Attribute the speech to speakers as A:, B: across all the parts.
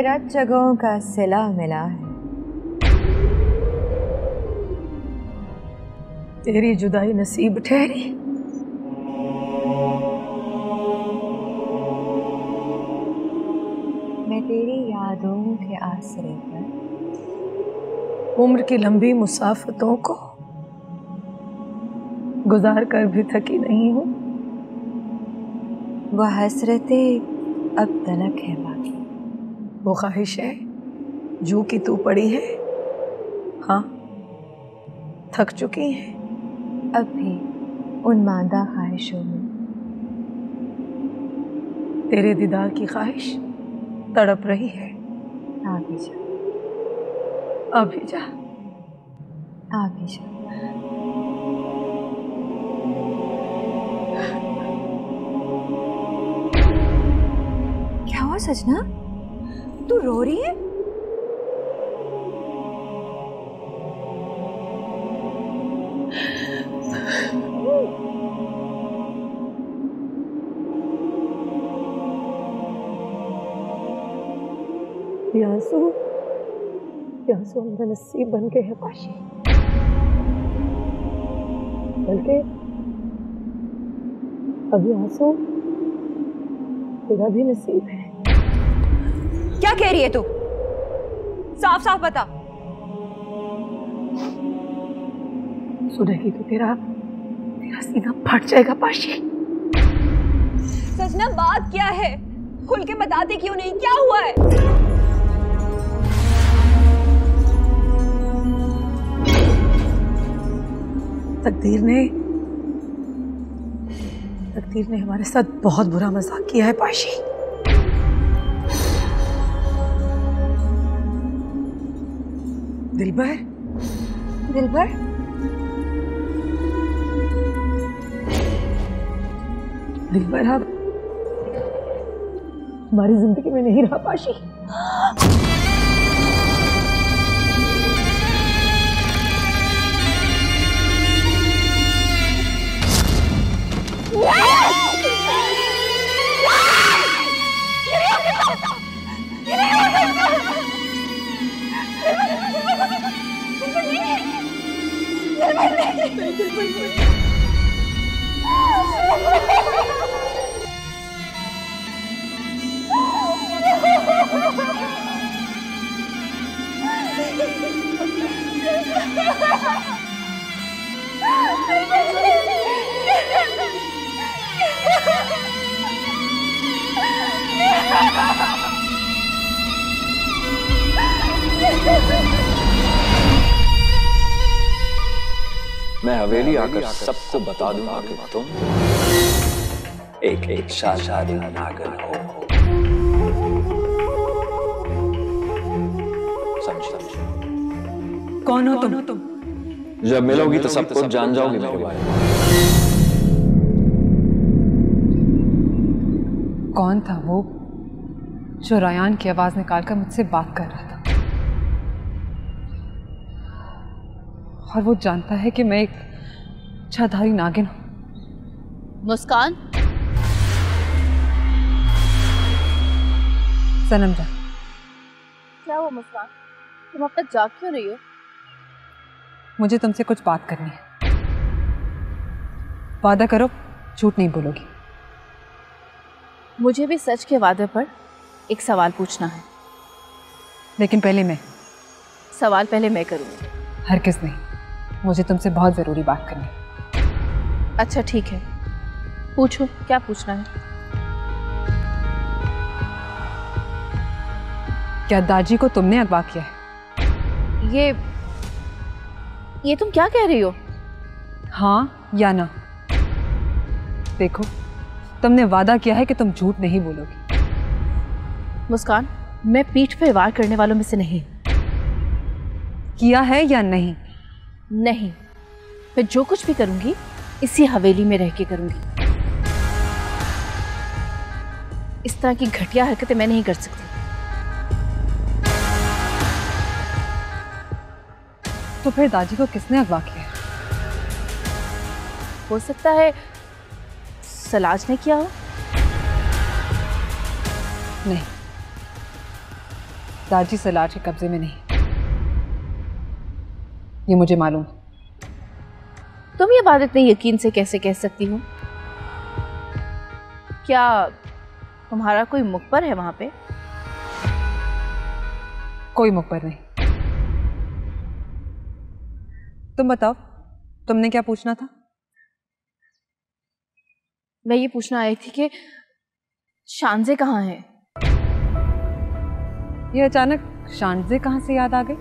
A: तेरा जगहों का सिला मिला है।
B: तेरी जुदाई नसीब ठहरी।
A: मैं तेरी यादों के आसरे पर
B: उम्र की लंबी मुसाफतों को गुजार कर भी थकी नहीं हूँ।
A: वह हसरतें अब तलक है बाकी।
B: वो ख्वाहिश है जू की तू पड़ी है, हाँ थक चुकी है।
A: अब भी उन मांदा ख्वाहिशों में
B: तेरे दीदार की ख्वाहिश तड़प रही है।
A: आ भी जा,
B: अभी जा,
A: आ भी जा। क्या हुआ सजना, तू रो रही है?
B: आंसू हमारा नसीब बन गए हैं पाशी, बल्कि अभी आंसू तेरा भी नसीब है।
A: क्या कह रही है तू? साफ साफ बता।
B: सुनेगी तो तेरा सीना फट जाएगा पाशी।
A: सजना बात क्या है? खुल के बताते क्यों नहीं? क्या हुआ है?
B: तकदीर ने हमारे साथ बहुत बुरा मजाक किया है पाशी। दिलबर अब हमारी जिंदगी में नहीं रहा पाशी।
C: मैं हवेली आकर सबको बता दूंगा कि तुम एक शादी नागन हो। समझ
B: कौन हो तुम?
C: जब मिलोगी तो सब कुछ जान जाओगी मेरे बारे में।
D: कौन था वो जो रायान की आवाज निकालकर मुझसे बात कर रहा था? और वो जानता है कि मैं एक छाधारी नागिन हूं।
E: मुस्कान,
D: सनम जा।
E: क्या हुआ मुस्कान? तुम अब तक जाग क्यों रही हो?
D: मुझे तुमसे कुछ बात करनी है। वादा करो झूठ नहीं बोलोगी।
E: मुझे भी सच के वादे पर एक सवाल पूछना है।
D: लेकिन पहले मैं।
E: सवाल पहले मैं करूंगी।
D: हरगिज़ नहीं, मुझे तुमसे बहुत जरूरी बात करनी है।
E: अच्छा ठीक है, पूछो क्या पूछना है।
D: क्या दाजी को तुमने अगवा किया है?
E: ये तुम क्या कह रही हो?
D: हाँ या ना? देखो, तुमने वादा किया है कि तुम झूठ नहीं बोलोगी।
E: मुस्कान, मैं पीठ पे वार करने वालों में से नहीं।
D: किया है या नहीं?
E: नहीं, मैं जो कुछ भी करूंगी इसी हवेली में रह के करूंगी। इस तरह की घटिया हरकतें मैं नहीं कर सकती।
D: तो फिर दादी को किसने अगवा किया?
E: हो सकता है सलाज ने किया हो।
D: नहीं, दाजी सलाज के कब्जे में नहीं, ये मुझे मालूम।
E: तुम ये बात इतने यकीन से कैसे कह सकती हो? क्या तुम्हारा कोई मुखबर है वहां पे?
D: कोई मुखबर नहीं। तुम बताओ, तुमने क्या पूछना था?
E: मैं ये पूछना आई थी कि शानजे कहाँ है?
D: ये अचानक शानजे कहाँ से याद आ गई?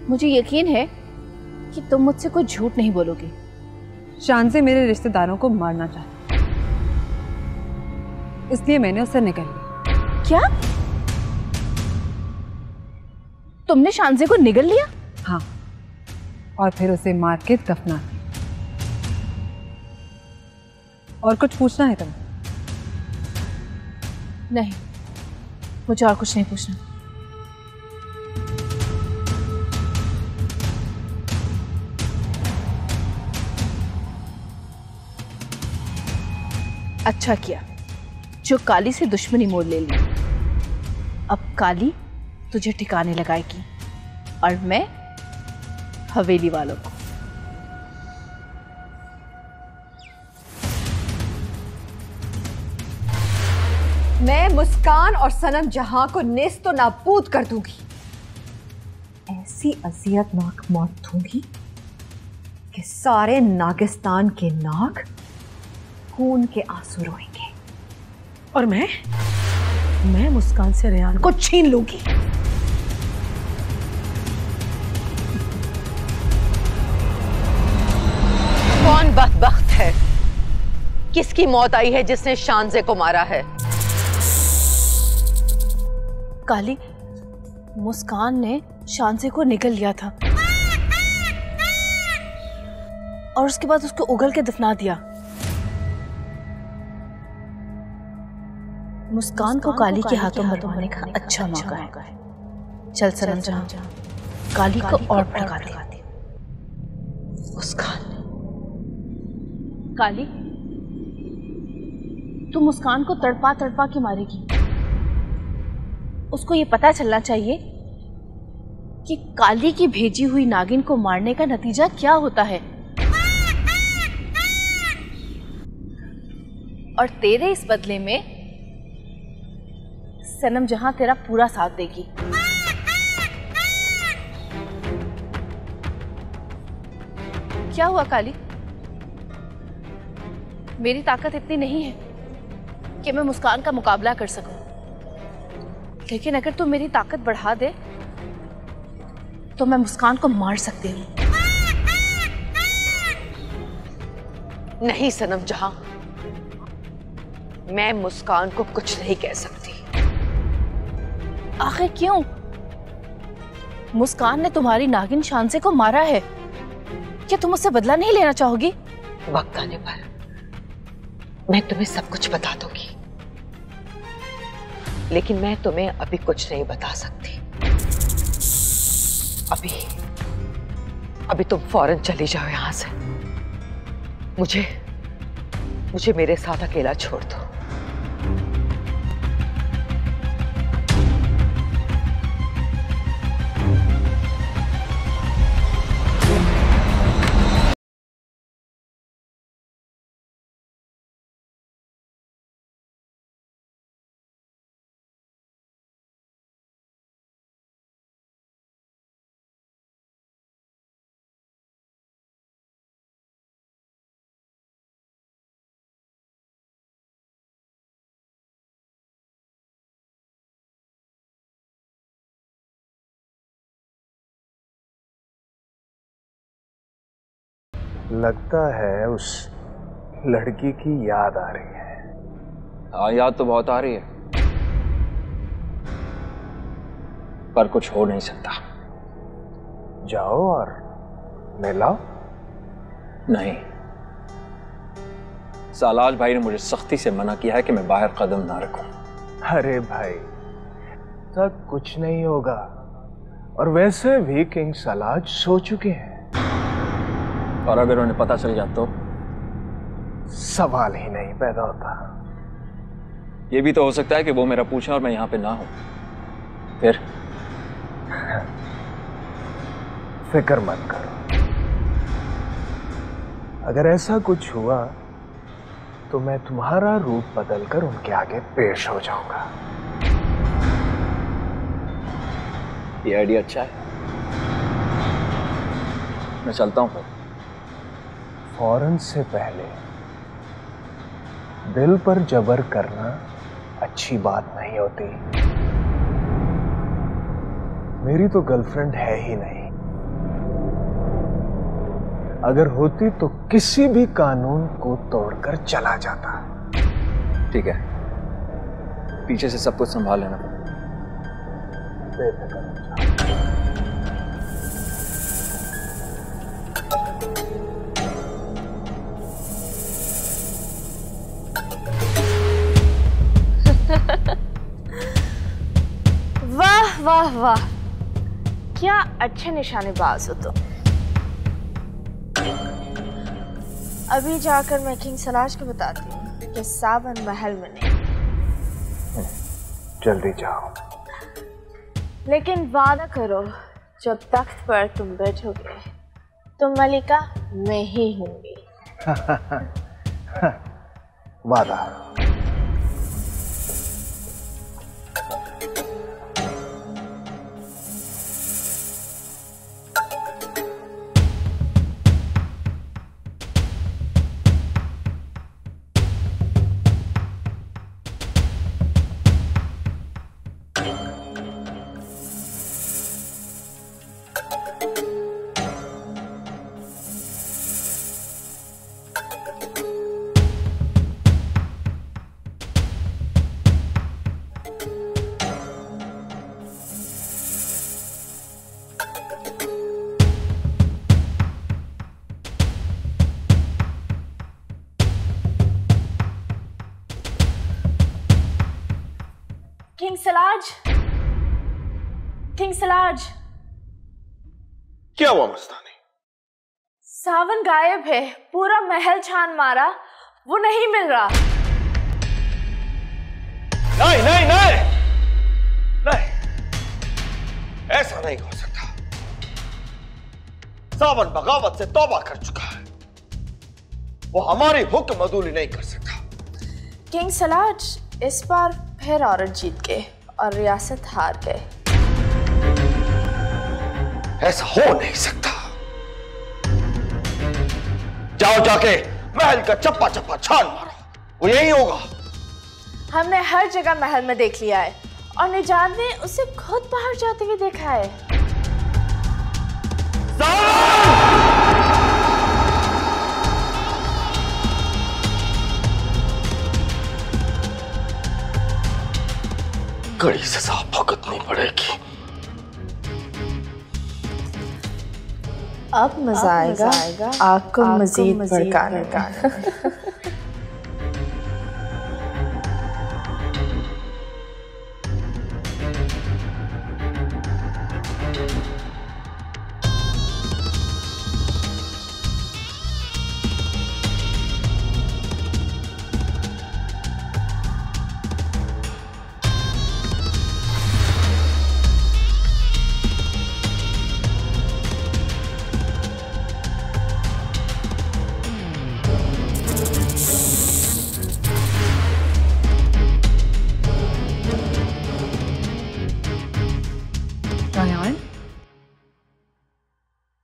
E: मुझे यकीन है कि तुम मुझसे कोई झूठ नहीं बोलोगे।
D: शानजे मेरे रिश्तेदारों को मारना चाहता, इसलिए मैंने उससे निकल लिया।
E: क्या? तुमने शानजे को निगल लिया?
D: हाँ, और फिर उसे मार के दफना दिया। और कुछ पूछना है तुम्हें?
E: नहीं, मुझे और कुछ नहीं पूछना। अच्छा किया जो काली से दुश्मनी मोड़ ले ली। अब काली तुझे ठिकाने लगाएगी और मैं हवेली वालों को।
A: मैं मुस्कान और सनम जहां को नेस्तो नाबूद कर दूंगी। ऐसी अजियतनाक मौत दूंगी कि सारे नागिस्तान के नाग खून के आंसू रोएंगे।
B: और मैं मुस्कान से रेहान को छीन लूंगी।
F: कौन बदबख्त है? किसकी मौत आई है जिसने शानजे को मारा है?
E: काली, मुस्कान ने शानजे को निगल लिया था और उसके बाद उसको उगल के दफना दिया। मुस्कान को काली के हाथों मरवाने का अच्छा मौका है। चल सनम जहां, काली को और भड़का दे।
F: मुस्कान,
E: काली, तू मुस्कान को तड़पा तड़पा के मारेगी। उसको ये पता चलना चाहिए कि काली की भेजी हुई नागिन को मारने का नतीजा क्या होता है। और तेरे इस बदले में सनम जहां तेरा पूरा साथ देगी। क्या हुआ काली? मेरी ताकत इतनी नहीं है कि मैं मुस्कान का मुकाबला कर सकूं, लेकिन अगर तू मेरी ताकत बढ़ा दे तो मैं मुस्कान को मार सकती हूँ।
F: नहीं सनम जहां, मैं मुस्कान को कुछ नहीं कह सकती।
E: आखिर क्यों? मुस्कान ने तुम्हारी नागिन शानजे को मारा है, क्या तुम उससे बदला नहीं लेना चाहोगी?
F: वक्त आने पर मैं तुम्हें सब कुछ बता दूंगी, लेकिन मैं तुम्हें अभी कुछ नहीं बता सकती। अभी तुम फौरन चली जाओ यहां से। मुझे मेरे साथ अकेला छोड़ दो।
G: लगता है उस लड़की की याद आ रही है।
C: हाँ, याद तो बहुत आ रही है, पर कुछ हो नहीं सकता।
G: जाओ और मिलाओ।
C: नहीं, सालाज भाई ने मुझे सख्ती से मना किया है कि मैं बाहर कदम ना रखूं।
G: अरे भाई, तक कुछ नहीं होगा, और वैसे भी किंग सलाज सो चुके हैं।
C: और अगर उन्हें पता चल जाता तो
G: सवाल ही नहीं पैदा होता।
C: ये भी तो हो सकता है कि वो मेरा पूछें और मैं यहां पे ना हूं। फिर
G: फिक्र मत करो, अगर ऐसा कुछ हुआ तो मैं तुम्हारा रूप बदलकर उनके आगे पेश हो जाऊंगा।
C: ये आइडिया अच्छा है, मैं चलता हूं।
G: फौरन से पहले दिल पर जबर करना अच्छी बात नहीं होती। मेरी तो गर्लफ्रेंड है ही नहीं, अगर होती तो किसी भी कानून को तोड़कर चला जाता।
C: ठीक है, पीछे से सब कुछ संभाल लेना।
G: बेफिक्र हो जाओ।
E: वाह वाह वाह, क्या अच्छे निशानेबाज हो तुम। अभी जाकर मैं किंग सलाज को बताती हूँ कि सावन महल में नहीं।
G: जल्दी जाओ।
E: लेकिन वादा करो, जब तख्त पर तुम बैठोगे तो मलिका मैं ही होंगी।
G: वादा।
E: किंग सलाज, किंग सलाज।
H: क्या हुआ मस्तानी?
E: सावन गायब है, पूरा महल छान मारा, वो नहीं मिल रहा।
H: नहीं नहीं नहीं नहीं, ऐसा नहीं हो सकता। सावन बगावत से तौबा कर चुका है, वो हमारी हुक्म अदूली नहीं कर सकता।
E: किंग सलाज, इस बार फिर औरत जीत गए और रियासत हार गए।
H: ऐसा हो नहीं सकता। जाओ जाके महल का चप्पा चप्पा छान मारो, वो यही होगा।
E: हमने हर जगह महल में देख लिया है और निजात ने उसे खुद बाहर जाते हुए देखा है।
H: कड़ी सजा भुगतनी पड़ेगी।
E: अब मजा आएगा आग को मजीद भड़काने का।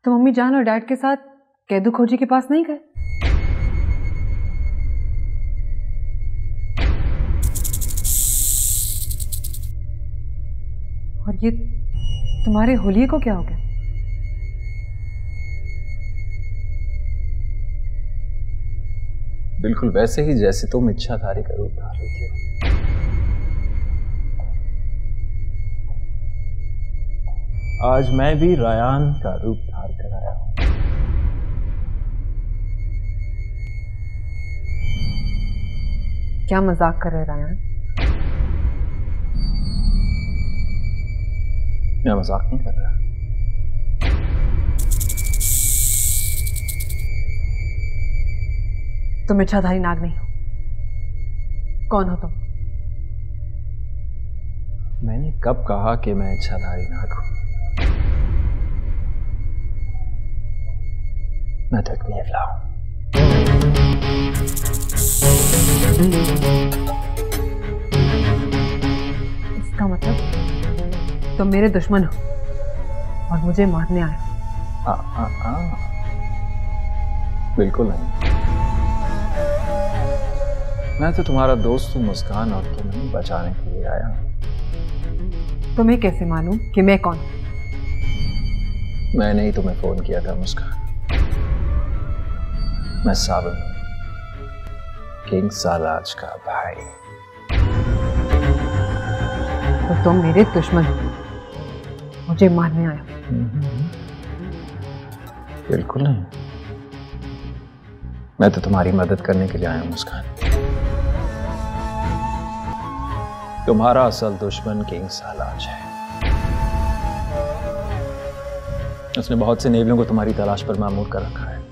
D: तो मम्मी जान और डैड के साथ कैदू खोजी के पास नहीं गए? और ये तुम्हारे होलिये को क्या हो गया?
C: बिल्कुल वैसे ही जैसे तुम इच्छाधारी का रूप धार रही थी। आज मैं भी रायान का रूप धार कर आया हूं।
D: क्या मजाक कर रहे रायान?
C: मैं मजाक नहीं कर रहा।
D: तुम इच्छाधारी नाग नहीं हो। कौन हो तुम?
C: मैंने कब कहा कि मैं इच्छाधारी नाग हूं? मैं तो एक नेवला हूं।
D: इसका मतलब तुम मेरे दुश्मन हो और मुझे मारने आए।
C: बिल्कुल नहीं। मैं तो तुम्हारा दोस्त हूं मुस्कान, और तुम्हें बचाने के लिए आया हूं।
D: तुम्हें कैसे मालूम कि मैं कौन?
C: मैंने ही तुम्हें फोन किया था मुस्कान। मैं सावन, किंग सालाज का भाई।
D: तो तुम मेरे दुश्मन हो, मुझे मारने आए।
C: बिल्कुल नहीं, मैं तो तुम्हारी मदद करने के लिए आया हूं मुस्कान। तुम्हारा असल दुश्मन किंग सालाज है। उसने बहुत से नेवलों को तुम्हारी तलाश पर मामूर कर रखा है,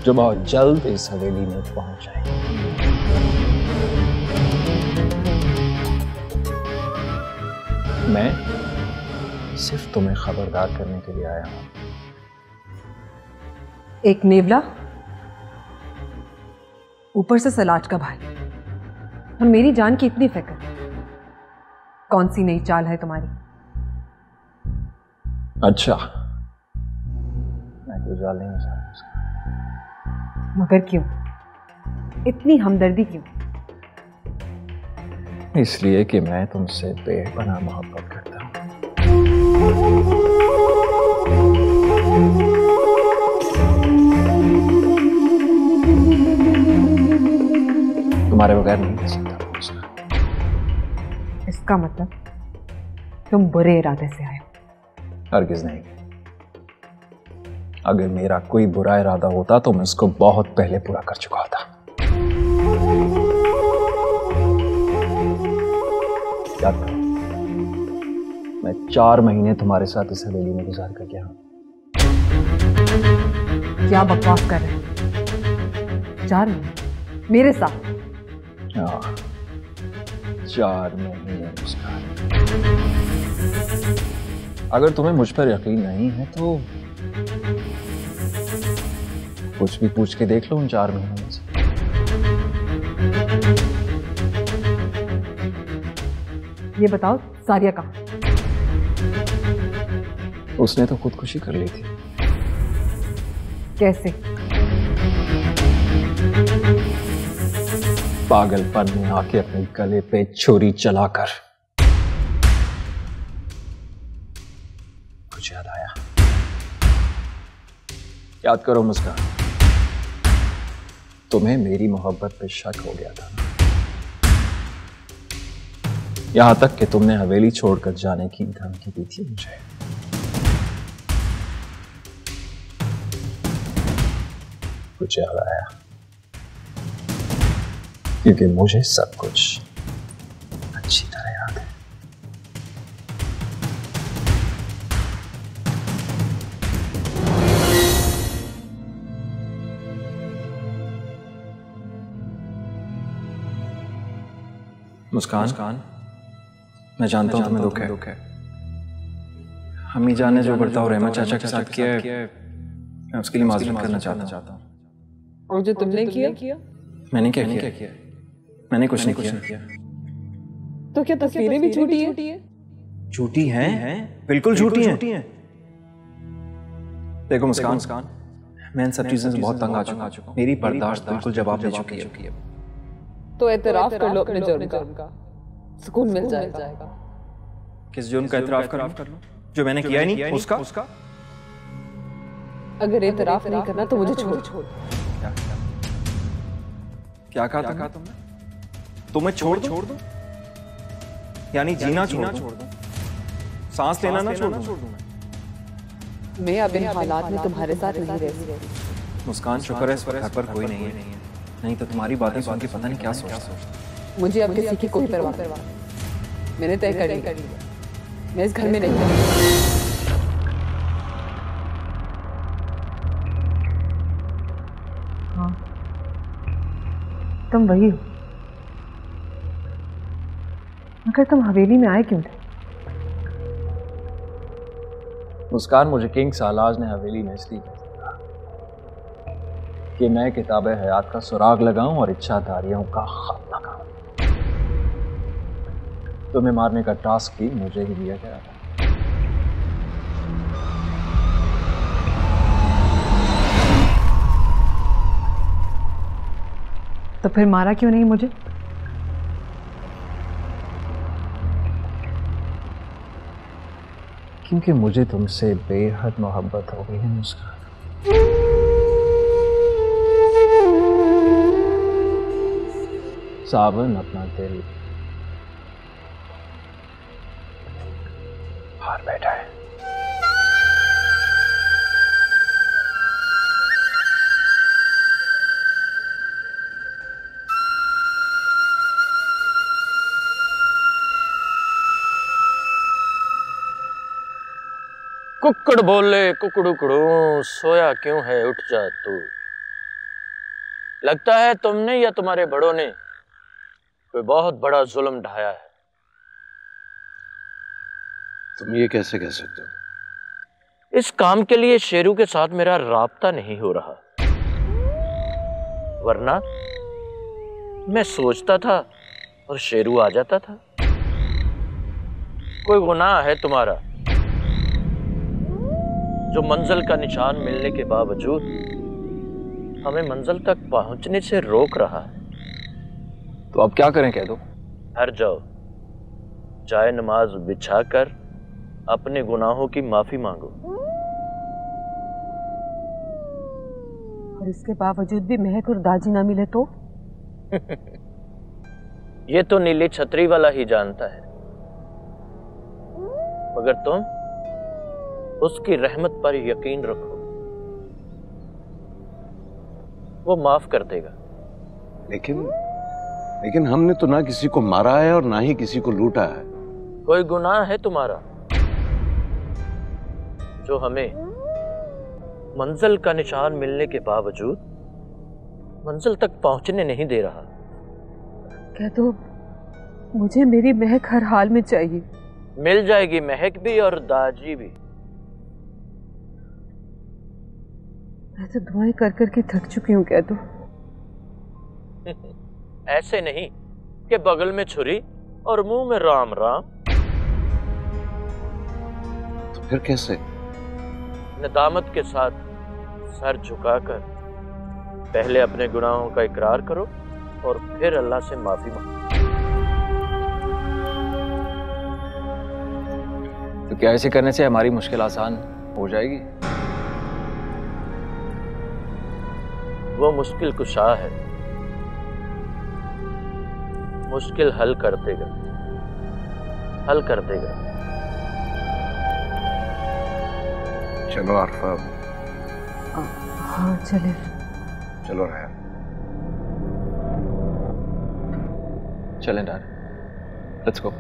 C: जो बहुत जल्द इस हवेली में पहुंच जाएंगे। मैं सिर्फ तुम्हें खबरदार करने के लिए आया हूं।
D: एक नेवला, ऊपर से सलाज का भाई, और मेरी जान की इतनी फिक्र। कौन सी नई चाल है तुम्हारी?
C: अच्छा, मैं तो जाल नहीं समझ।
D: मगर क्यों? इतनी हमदर्दी क्यों?
C: इसलिए कि मैं तुमसे बेपनाह मोहब्बत करता हूं। तुम्हारे बगैर नहीं कर सकता।
D: इसका मतलब तुम बुरे इरादे से आए हो?
C: हरगिज़ नहीं। अगर मेरा कोई बुरा इरादा होता तो मैं उसको बहुत पहले पूरा कर चुका होता। याद करो, मैं 4 महीने तुम्हारे साथ इस हवेली में गुजार कर गया हूं।
D: क्या बकवास कर रहे हैं? 4 महीने मेरे साथ?
C: 4 महीने मुस्कान। अगर तुम्हें मुझ पर यकीन नहीं है तो कुछ भी पूछ के देख लो उन 4 महीनों में से।
D: ये बताओ, सारिया कहाँ?
C: उसने तो खुदकुशी कर ली थी।
D: कैसे?
C: पागलपन में आके अपने गले पे छुरी चलाकर। कुछ याद आया? याद करो मुस्कान, तुम्हें मेरी मोहब्बत पे शक हो गया था, यहां तक कि तुमने हवेली छोड़कर जाने की धमकी दी थी मुझे। कुछ याद आया? क्योंकि मुझे सब कुछ अच्छी तरह याद है। मुस्कान, मैं जानता हूं तुम्हें दुख है। अम्मी जान ने जो बर्ताव रहमत चाचा के साथ किया है, मैं उसके लिए माजरत करना चाहता हूं।
B: और जो तुमने किया?
C: मैंने क्या किया? मैंने कुछ नहीं किया।
B: तो क्या तस्वीरें भी झूठी है?
C: झूठी हैं? बिल्कुल झूठी हैं। देखो मुस्कान, मैं इन सब चीजों से बहुत तंग आ चुका हूं। मेरी बर्दाश्त बिल्कुल जवाब दे चुकी है।
B: तो एतराफ कर लो अपने जुर्म का, सुकून मिल जाएगा।
C: किस जुर्म का एतराफ कर लो? जो मैंने किया ही नहीं उसका?
B: अगर एतराफ नहीं करना तो मुझे छोड़।
C: क्या कहा तुमने? तुम्हें छोड़ दूं? यानी जीना छोड़ दूं? सांस लेना ना छोड़ दूं?
B: मैं अब इन हालात में तुम्हारे साथ नहीं रह सकती।
C: मुस्कान, शुक्र है इस घर पर कोई नहीं है, नहीं तो तुम्हारी बातें सुन के पता नहीं क्या सोचता।
B: मुझे अब किसी की कोई परवाह नहीं। मैंने तय कर लिया, मैं इस घर में नहीं रहूंगी।
D: हाँ, तुम वही हो। मगर तुम हवेली में आए क्यों थे?
C: मुस्कान, मुझे किंग सालाज ने हवेली में इसलिए भेजा कि मैं किताब हयात का सुराग लगाऊं और इच्छाधारियों का खात्मा करूं। तुम्हें मारने का टास्क भी मुझे ही दिया गया था।
D: तो फिर मारा क्यों नहीं मुझे?
C: क्योंकि मुझे तुमसे बेहद मोहब्बत हो गई है मुस्कान। सावन अपना दिल हार बैठा है।
I: कुक्कड़ बोले कुकड़ुकड़ू, सोया क्यों है उठ जा तू। लगता है तुमने या तुम्हारे बड़ों ने कोई बहुत बड़ा जुल्म ढाया है।
H: तुम ये कैसे कह सकते हो?
I: इस काम के लिए शेरू के साथ मेरा राब्ता नहीं हो रहा, वरना मैं सोचता था और शेरू आ जाता था। कोई गुनाह है तुम्हारा जो मंजिल का निशान मिलने के बावजूद हमें मंजिल तक पहुंचने से रोक रहा है।
C: तो अब क्या करें, कह दो।
I: हट जाओ, जाए नमाज बिछाकर अपने गुनाहों की माफी मांगो।
D: और इसके बावजूद भी महक और दाजी ना मिले तो?
I: ये तो नीली छतरी वाला ही जानता है, मगर तुम उसकी रहमत पर यकीन रखो, वो माफ कर देगा।
H: लेकिन हमने तो ना किसी को मारा है और ना ही किसी को लूटा है।
I: कोई गुनाह है तुम्हारा जो हमें मंजिल का निशान मिलने के बावजूद मंजिल तक पहुंचने नहीं दे रहा।
D: कह दो, मुझे मेरी महक हर हाल में चाहिए।
I: मिल जाएगी महक भी और दाजी भी।
D: मैं तो दुआएं कर करके थक चुकी हूँ, कह दो।
I: ऐसे नहीं कि बगल में छुरी और मुंह में राम राम।
H: तो फिर कैसे?
I: नदामत के साथ सर झुकाकर पहले अपने गुनाहों का इकरार करो और फिर अल्लाह से माफी मांगो।
C: तो क्या ऐसे करने से हमारी मुश्किल आसान हो जाएगी?
I: वो मुश्किल कुशा है, मुश्किल हल कर देगा, हल कर देगा।
H: चलो आरफा।
D: हाँ चले।
H: चलो राया।
C: चलें डैड, लेट्स गो।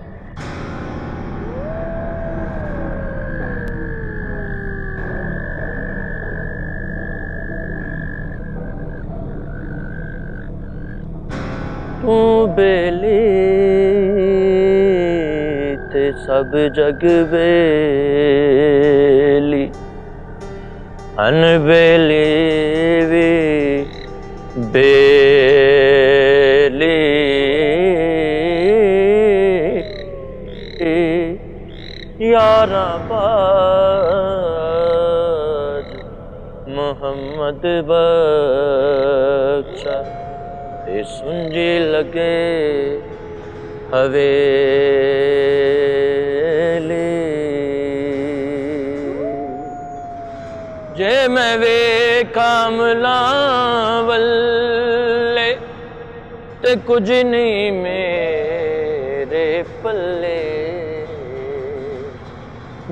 I: तू बेली ते सब जग बेली, अनबेली भी बेली। यारा बाज मोहम्मद बख्शा ते सुंजी लगे हवेली। जे मैं वे कामला वल्ले ते कुछ नहीं मेरे पल्ले।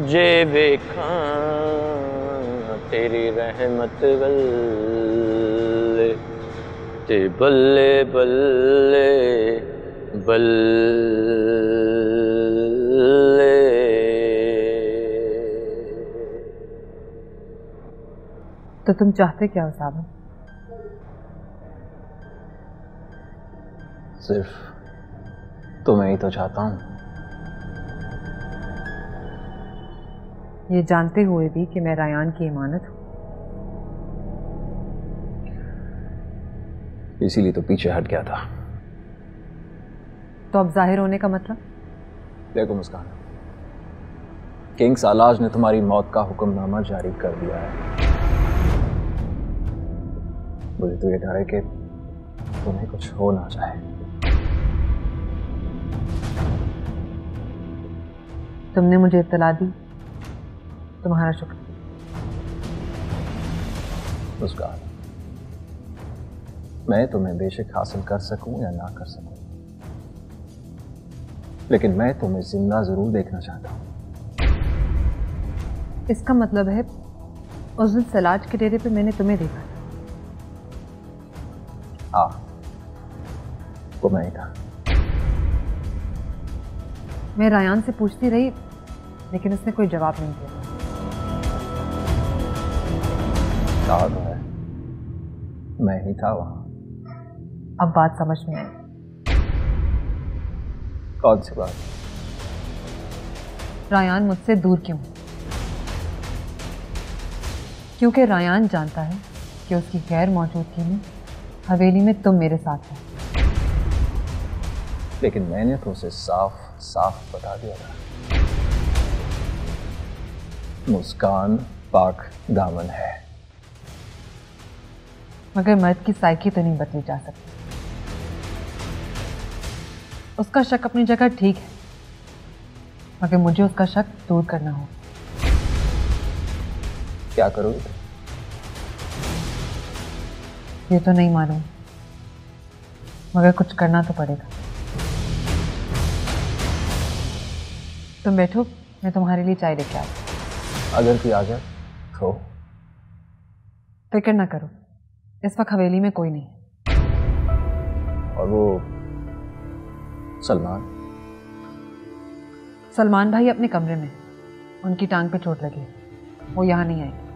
I: जे वेखा तेरी रहमत वल्ले ते बल्ले बल्ले बल्ले।
D: तो तुम चाहते क्या हो सावन?
C: सिर्फ तुम्हें ही तो चाहता हूं।
D: ये जानते हुए भी कि मैं रायान की इमानत हूँ।
C: इसीलिए तो पीछे हट गया था।
D: तो अब जाहिर होने का मतलब?
C: देखो मुस्कान, किंग सालाज ने तुम्हारी मौत का हुक्मनामा जारी कर दिया है। मुझे तो ये डर है कि तुम्हें कुछ हो ना जाए।
D: तुमने मुझे इत्तला दी, तुम्हारा शुक्रिया।
C: मुस्कान, मैं तुम्हें बेशक हासिल कर सकूं या ना कर सकूं, लेकिन मैं तुम्हें जिंदा जरूर देखना चाहता हूं।
D: इसका मतलब है उस दिन सलाज के डेरे पे मैंने तुम्हें देखा था।
C: हाँ, वो मैं ही था।
D: मैं रायान से पूछती रही, लेकिन उसने कोई जवाब नहीं दिया।
C: कहा तो है, मैं ही था वहां।
D: अब बात समझ में आई।
C: कौन सी बात?
D: रायान मुझसे दूर क्यों? क्योंकि रायान जानता है कि उसकी गैर मौजूदगी में हवेली में तुम मेरे साथ हो।
C: लेकिन मैंने तो उसे साफ साफ बता दिया था, मुस्कान पाक दामन है।
D: मगर मर्द की साइकी तो नहीं बदली जा सकती। उसका शक अपनी जगह ठीक है, मगर मुझे उसका शक दूर करना हो।
C: क्या करोगे?
D: ये तो नहीं मालूम, मगर कुछ करना तो पड़ेगा। तुम बैठो, मैं तुम्हारे लिए चाय लेके आती हूँ।
C: अगर कोई आ जाए तो?
D: फिक्र ना करो, इस वक्त हवेली में कोई नहीं।
C: और वो
D: सलमान भाई अपने कमरे में, उनकी टांग पे चोट लगी, वो यहाँ नहीं आएंगे।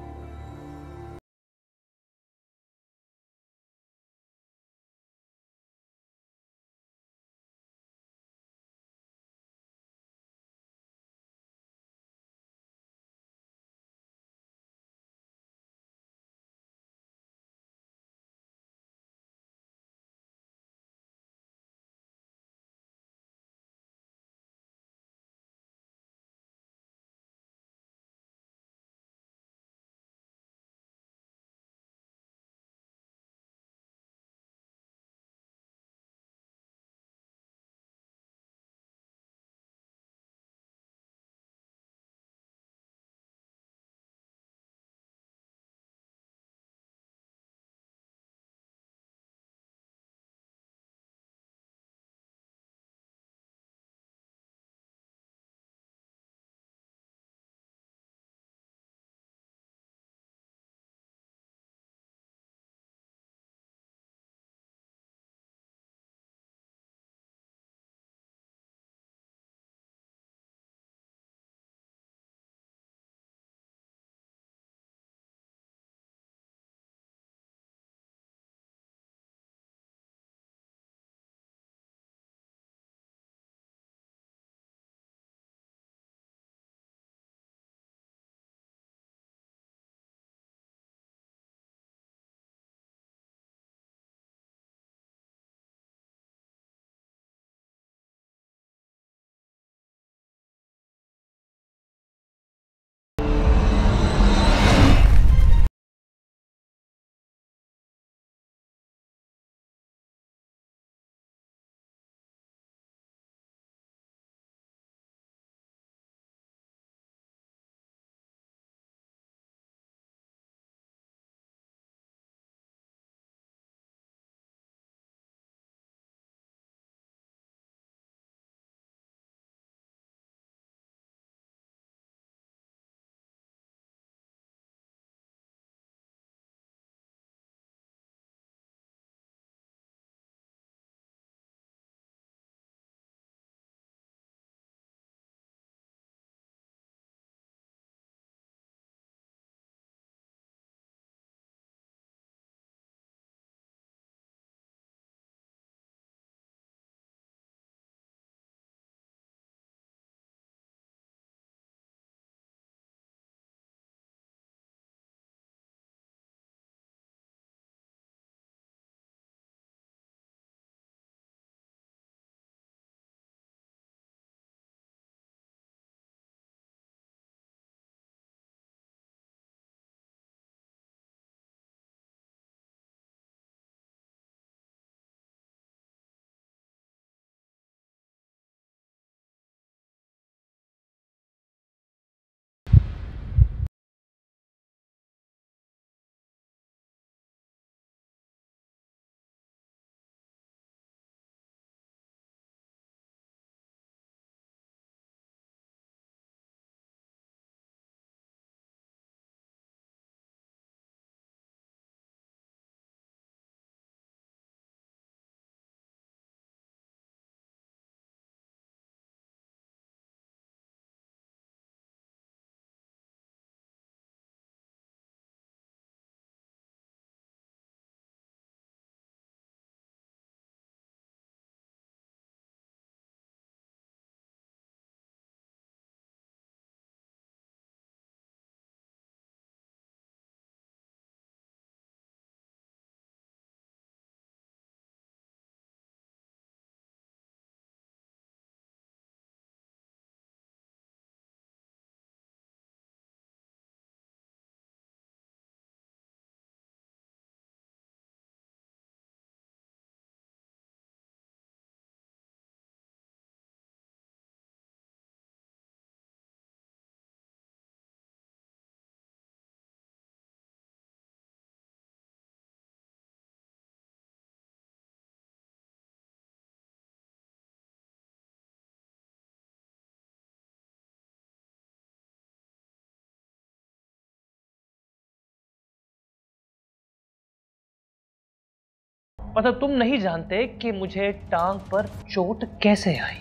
J: मतलब तुम नहीं जानते कि मुझे टांग पर चोट कैसे आई।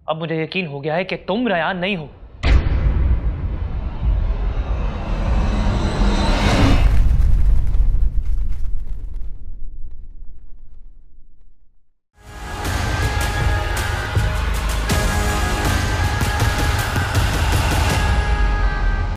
J: अब मुझे यकीन हो गया है कि तुम रयान नहीं हो।